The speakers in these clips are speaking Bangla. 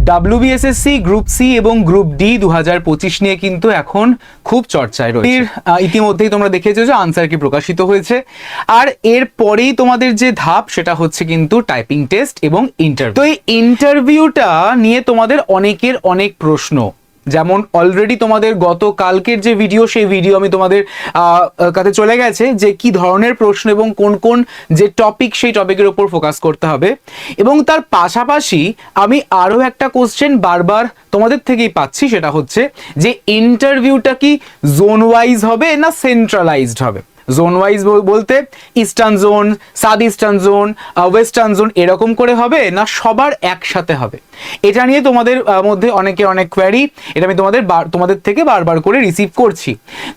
WBSSC গ্রুপ সি এবং গ্রুপ ডি 2025 নিয়ে কিন্তু এখন খুব চর্চায় রয়েছে। ইতিমধ্যেই তোমরা দেখেছো যে আনসার কি প্রকাশিত হয়েছে, আর এরপরেই তোমাদের যে ধাপ সেটা হচ্ছে কিন্তু টাইপিং টেস্ট এবং ইন্টারভিউ। তো এই ইন্টারভিউটা নিয়ে তোমাদের অনেকের অনেক প্রশ্ন, যেমন অলরেডি তোমাদের গতকালকের যে ভিডিও, সেই ভিডিও আমি তোমাদের কাছে চলে গেছে যে কি ধরনের প্রশ্ন এবং কোন কোন যে টপিক, সেই টপিকের উপর ফোকাস করতে হবে। এবং তার পাশাপাশি আমি আরও একটা কোশ্চেন বারবার তোমাদের থেকেই পাচ্ছি, সেটা হচ্ছে যে ইন্টারভিউটা কি জোন ওয়াইজ হবে না সেন্ট্রালাইজড হবে। জোন ওয়াইজ বলতে eastern zone, south eastern zone, western zone এরকম করে হবে না সবার একসাথে হবে। এটা নিয়ে তোমাদের মধ্যে অনেক কোয়ারি, এটা আমি তোমাদের থেকে বারবার করে রিসিভ করছি।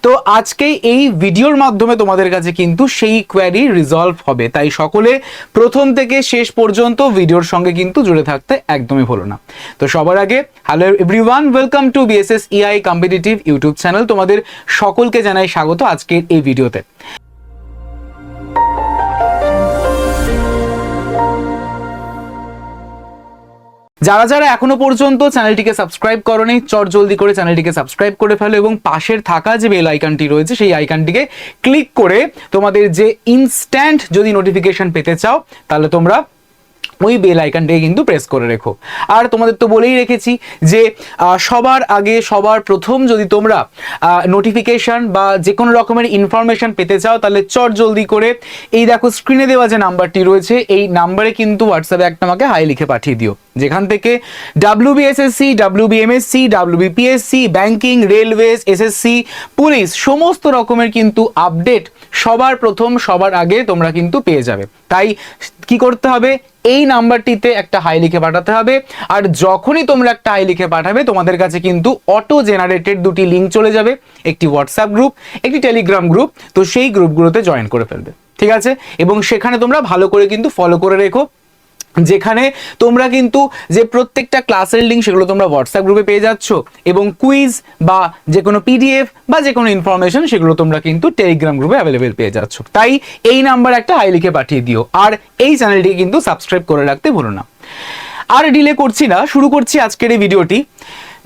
তো আজকে এই ভিডিওর মাধ্যমে তোমাদের কাছে কিন্তু সেই কোয়ারি রিজলভ হবে, তাই সকলে প্রথম থেকে শেষ পর্যন্ত ভিডিওর সঙ্গে কিন্তু জুড়ে থাকতে একদমই ভুলো না। তো সবার আগে hello everyone, welcome to BSS EI competitive YouTube channel. তোমাদের সকলকে জানাই স্বাগত আজকের এই ভিডিওতে। যারা যারা এখনো পর্যন্ত চ্যানেলটিকে সাবস্ক্রাইব করোনি, জলদি করে চ্যানেলটিকে সাবস্ক্রাইব করে ফেলো এবং পাশের থাকা যে বেল আইকনটি রয়েছে সেই আইকনটিকে ক্লিক করে তোমাদের যে ইনস্ট্যান্ট যদি নোটিফিকেশন পেতে চাও তাহলে তোমরা ওই বেল আইকনটাকে কিন্তু প্রেস করে রেখো। আর তোমাদের তো বলেই রেখেছি যে সবার আগে সবার প্রথম যদি তোমরা নোটিফিকেশন বা যে কোনো রকমের ইনফরমেশন পেতে চাও তাহলে জলদি করে এই দেখো স্ক্রিনে দেওয়া যে নাম্বারটি রয়েছে এই নাম্বারে কিন্তু হোয়াটসঅ্যাপে একটা আমাকে হাই লিখে পাঠিয়ে দিও, যেখান থেকে WBSSC, WBMSC, WBPSC, banking, railways, SSC, police সমস্ত রকমের কিন্তু আপডেট সবার প্রথম সবার আগে তোমরা কিন্তু পেয়ে যাবে। তাই কি করতে হবে, এই নাম্বারটিতে একটা হাই লিখে পাঠাতে হবে। আর যখনই তোমরা একটা হাই লিখে পাঠাবে তোমাদের কাছে কিন্তু অটো জেনারেটেড দুটি লিঙ্ক চলে যাবে, একটি হোয়াটসঅ্যাপ গ্রুপ, একটি টেলিগ্রাম গ্রুপ। তো সেই গ্রুপগুলোতে জয়েন করে ফেলবে, ঠিক আছে? এবং সেখানে তোমরা ভালো করে কিন্তু ফলো করে রেখো, যেখানে তোমরা কিন্তু যে প্রত্যেকটা ক্লাসের লিঙ্ক সেগুলো তোমরা হোয়াটসঅ্যাপ গ্রুপে পেয়ে যাচ্ছ এবং কুইজ বা যে কোনো পিডিএফ বা যে কোনো ইনফরমেশন সেগুলো তোমরা কিন্তু টেলিগ্রাম গ্রুপে অ্যাভেলেবেল পেয়ে যাচ্ছ। তাই এই নাম্বার একটা হাই লিখে পাঠিয়ে দিও, আর এই চ্যানেলটিকে কিন্তু সাবস্ক্রাইব করে রাখতে ভুলো না। আর ডিলে করছি না, শুরু করছি আজকের এই ভিডিওটি।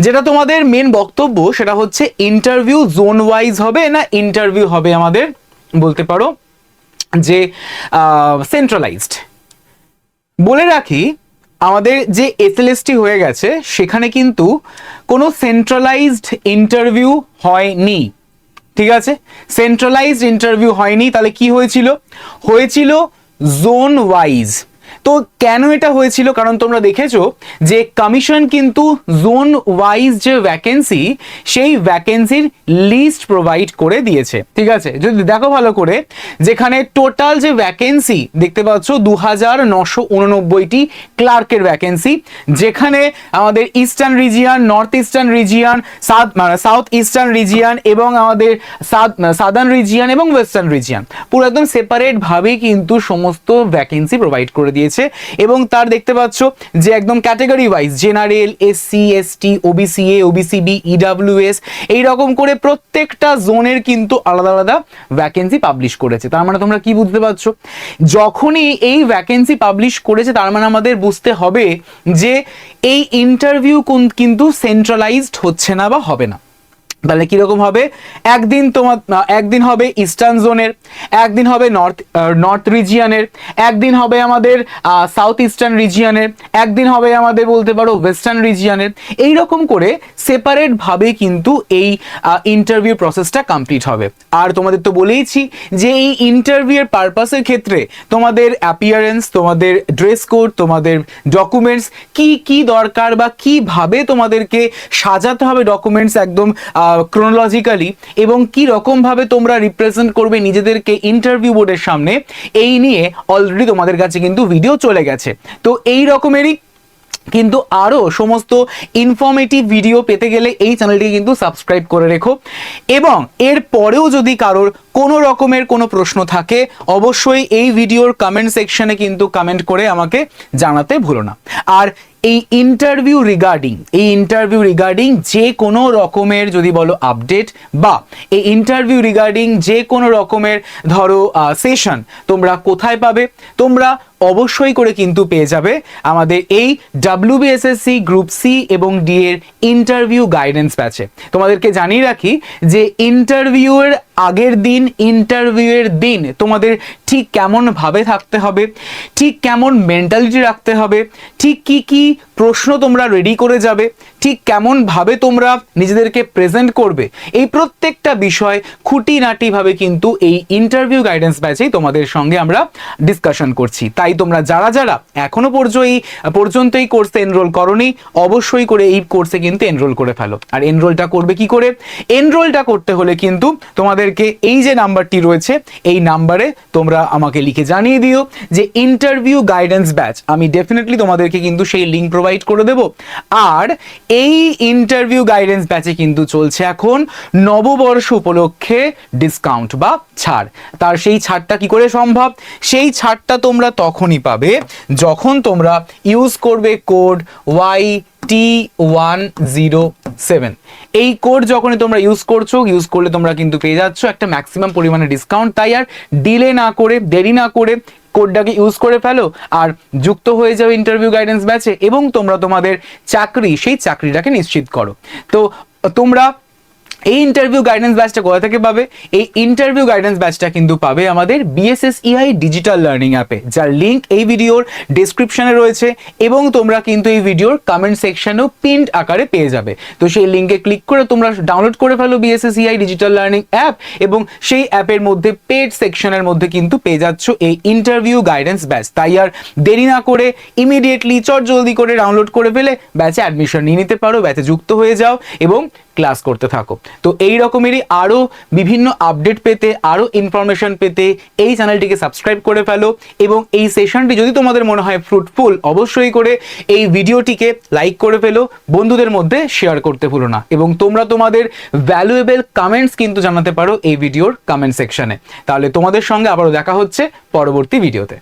যেটা তোমাদের মেন বক্তব্য সেটা হচ্ছে ইন্টারভিউ জোন ওয়াইজ হবে না ইন্টারভিউ হবে আমাদের বলতে পারো যে সেন্ট্রালাইজড। বলে রাখি, আমাদের যে এসএলএসটি হয়ে গেছে সেখানে কিন্তু কোনো সেন্ট্রালাইজড ইন্টারভিউ হয়নি, ঠিক আছে? সেন্ট্রালাইজড ইন্টারভিউ হয়নি, তাহলে কি হয়েছিল জোন ওয়াইজ। তো কেন এটা হয়েছিল, কারণ তোমরা দেখেছো যে কমিশন কিন্তু জোন ওয়াইজ যে ভ্যাকেন্সি সেই ভ্যাকেন্সির লিস্ট প্রোভাইড করে দিয়েছে, ঠিক আছে? যদি দেখো ভালো করে, যেখানে টোটাল যে ভ্যাকেন্সি দেখতে পাচ্ছ 2989টি ক্লার্কের ভ্যাকেন্সি, যেখানে আমাদের eastern region, north eastern region, south eastern region এবং আমাদের সাদার্ন রিজিয়ন এবং ওয়েস্টার্ন রিজিয়ন পুরো একদম সেপারেট ভাবেই কিন্তু সমস্ত ভ্যাকেন্সি প্রোভাইড করে দিয়েছে। এবং তার দেখতে পাচ্ছ যে একদম category wise general, SC, ST, OBC-A, OBC B, EWS এইরকম করে প্রত্যেকটা জোনের কিন্তু আলাদা আলাদা ভ্যাকেন্সি পাবলিশ করেছে। তার মানে তোমরা কি বুঝতে পারছো, যখনই এই ভ্যাকেন্সি পাবলিশ করেছে তার মানে আমাদের বুঝতে হবে যে এই ইন্টারভিউ কিন্তু সেন্ট্রালাইজড হচ্ছে না বা হবে না। তাহলে কিরকম হবে, একদিন হবে ইস্টার্ন জোনের, একদিন হবে নর্থ রিজিয়নের, একদিন হবে আমাদের সাউথ ইস্টার্ন রিজিয়নের, একদিন হবে আমাদের বলতে পারো ওয়েস্টার্ন রিজিয়নের। এইরকম করে সেপারেট ভাবে কিন্তু এই ইন্টারভিউ প্রসেসটা কমপ্লিট হবে। আর তোমাদের তো বলেইছি যে এই ইন্টারভিউয়ের পারপাসের ক্ষেত্রে তোমাদের অ্যাপিয়ারেন্স, তোমাদের ড্রেস কোড, তোমাদের ডকুমেন্টস কি দরকার বা কিভাবে তোমাদেরকে সাজাতে হবে ডকুমেন্টস একদম ক্রোনোলজিক্যালি, এবং কি রকম ভাবে তোমরা রিপ্রেজেন্ট করবে নিজেদেরকে ইন্টারভিউ বোর্ডের সামনে, এই নিয়ে অলরেডি তোমাদের কাছে কিন্তু ভিডিও চলে গেছে। তো এই রকমেরই কিন্তু আরও সমস্ত ইনফরমেটিভ ভিডিও পেতে গেলে এই চ্যানেলটিকে কিন্তু সাবস্ক্রাইব করে রেখো। এবং এর পরেও যদি কারোর কোনো রকমের কোনো প্রশ্ন থাকে অবশ্যই এই ভিডিওর কমেন্ট সেকশনে কিন্তু কমেন্ট করে আমাকে জানাতে ভুলো না। আর এই ইন্টারভিউ রিগার্ডিং যে কোনো রকমের যদি বলো আপডেট বা এই ইন্টারভিউ রিগার্ডিং যে কোনো রকমের ধরো সেশন তোমরা কোথায় পাবে, তোমরা অবশ্যই করে কিন্তু পেয়ে যাবে আমাদের এই WBSSC গ্রুপ সি এবং ডি এর ইন্টারভিউ গাইডেন্স ব্যাচে। তোমাদেরকে জানিয়ে রাখি যে ইন্টারভিউয়ের আগের দিন, ইন্টারভিউয়ের দিন তোমাদের ঠিক কেমন ভাবে থাকতে হবে, ঠিক কেমন মেন্টালিটি রাখতে হবে, ঠিক কি কি প্রশ্ন তোমরা রেডি করে যাবে, ঠিক কেমন ভাবে তোমরা নিজেদেরকে প্রেজেন্ট করবে, এই প্রত্যেকটা বিষয় খুঁটিনাটিভাবে কিন্তু এই ইন্টারভিউ গাইডেন্স ব্যাচেই তোমাদের সঙ্গে আমরা ডিসকাশন করছি। তাই তোমরা যারা যারা এখনো পর্যন্ত এই কোর্সে এনরোল করোনি, অবশ্যই করে এই কোর্সে কিন্তু এনরোল করে ফেলো। আর এনরোলটা করবে কি করে? এনরোলটা করতে হলে কিন্তু তোমাদেরকে এই যে নাম্বারটি রয়েছে, এই নাম্বারে তোমরা আমাকে লিখে জানিয়ে দিও যে ইন্টারভিউ গাইডেন্স ব্যাচ। আমি ডেফিনেটলি তোমাদেরকে কিন্তু সেই লিঙ্ক প্রোভাইড করে দেব। আর এই ইন্টারভিউ গাইডেন্স ব্যাচে কিন্তু চলছে এখন নববর্ষ উপলক্ষে ডিসকাউন্ট বা ছাড়। তার সেই ছাড়টা কি করে সম্ভব? সেই ছাড়টা তোমরা তখনই পাবে যখন তোমরা ইউজ করবে কোড YT107। এই কোড যখনই তোমরা ইউজ করলে তোমরা কিন্তু পেয়ে যাচ্ছ একটা ম্যাক্সিমাম পরিমাণে ডিসকাউন্ট। তাই আর ডিলে না করে, দেরি না করে কোডটাকে ইউজ করে ফেলো আর যুক্ত হয়ে যাও ইন্টারভিউ গাইডেন্স ব্যাচে এবং তোমরা তোমাদের সেই চাকরিটাকে নিশ্চিত করো। তো তোমরা এই ইন্টারভিউ গাইডেন্স ব্যাচটা কোথা থেকে পাবে? এই ইন্টারভিউ গাইডেন্স ব্যাচটা কিন্তু পাবে আমাদের BSSEI ডিজিটাল লার্নিং অ্যাপে, যার লিঙ্ক এই ভিডিওর ডেসক্রিপশনে রয়েছে এবং তোমরা কিন্তু এই ভিডিওর কমেন্ট সেকশনেও পিন্ড আকারে পেয়ে যাবে। তো সেই লিঙ্কে ক্লিক করে তোমরা ডাউনলোড করে ফেলো BSSEI ডিজিটাল লার্নিং অ্যাপ এবং সেই অ্যাপের মধ্যে পেড সেকশনের মধ্যে কিন্তু পেয়ে যাচ্ছ এই ইন্টারভিউ গাইডেন্স ব্যাচ। তাই আর দেরি না করে ইমিডিয়েটলি জলদি করে ডাউনলোড করে ফেলে ব্যাচে অ্যাডমিশন নিয়ে নিতে পারো, ব্যাচে যুক্ত হয়ে যাও এবং ক্লাস করতে থাকো। তো এই রকমেরই আরো বিভিন্ন আপডেট পেতে, আরো ইনফরমেশন পেতে এই চ্যানেলটিকে সাবস্ক্রাইব করে ফেলো এবং এই সেশনটি যদি তোমাদের মনে হয় ফ্রুটফুল, অবশ্যই করে এই ভিডিওটিকে লাইক করে ফেলো, বন্ধুদের মধ্যে শেয়ার করতে ভুলো না এবং তোমরা তোমাদের ভ্যালুয়েবল কমেন্টস কিন্তু জানাতে পারো এই ভিডিওর কমেন্ট সেকশনে। তাহলে তোমাদের সঙ্গে আবারও দেখা হচ্ছে পরবর্তী ভিডিওতে।